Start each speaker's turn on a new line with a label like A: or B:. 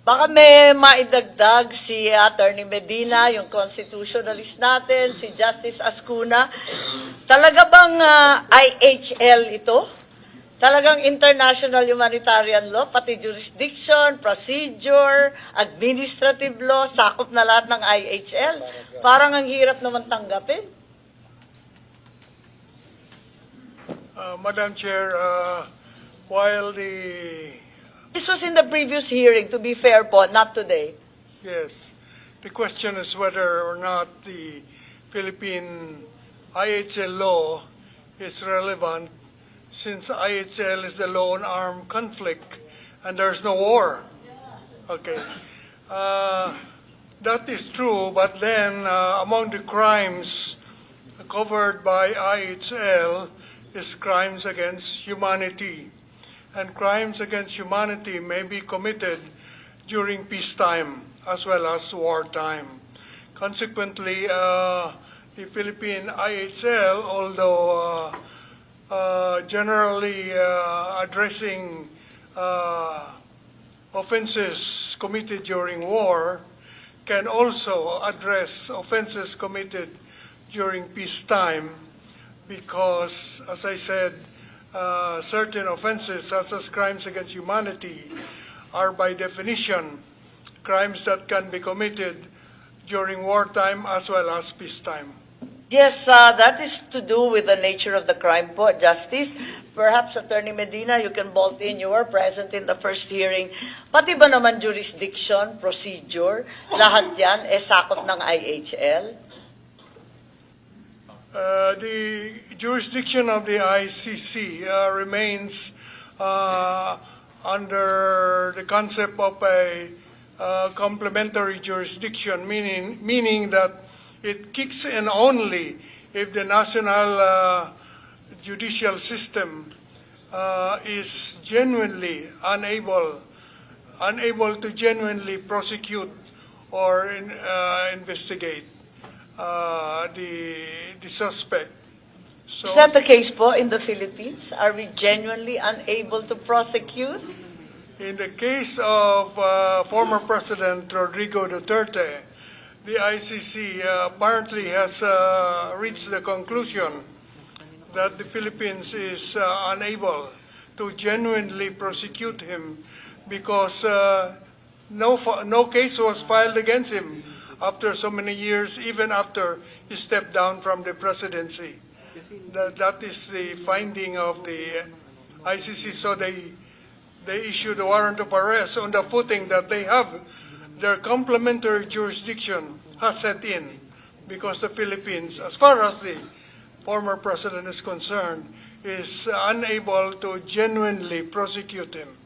A: Baka may maidagdag si Attorney Medina, yung constitutionalist natin, si Justice Azcuna. Talaga bang IHL ito? Talagang international humanitarian law, pati jurisdiction, procedure, administrative law, sakop na lahat ng IHL? Parang ang hirap naman tanggapin.
B: Madam Chair, while
A: This was in the previous hearing, to be fair po, not today.
B: yes, the question is whether or not the Philippine IHL law is relevant since IHL is the law on armed conflict and there's no war. Okay. That is true, but then among the crimes covered by IHL is crimes against humanity. And crimes against humanity may be committed during peacetime as well as wartime. Consequently, the Philippine IHL, although generally addressing offenses committed during war, can also address offenses committed during peacetime because, as I said, certain offenses, such as crimes against humanity, are by definition crimes that can be committed during wartime as well as peacetime.
A: Yes, that is to do with the nature of the crime po, Justice. Perhaps, Attorney Medina, you can bolt in. You were present in the first hearing. Pati ba naman jurisdiction, procedure, lahat yan, sakop ng IHL?
B: The jurisdiction of the ICC remains under the concept of a complementary jurisdiction, meaning that it kicks in only if the national judicial system is genuinely unable to genuinely prosecute or investigate the suspect. So,
A: Is that the case po in the Philippines? Are we genuinely unable to prosecute?
B: in the case of former President Rodrigo Duterte, the ICC apparently has reached the conclusion that the Philippines is unable to genuinely prosecute him because no case was filed against him after so many years, even after he stepped down from the presidency. That is the finding of the ICC. So they issued a warrant of arrest on the footing that they have their complementary jurisdiction has set in because the Philippines, as far as the former president is concerned, is unable to genuinely prosecute him.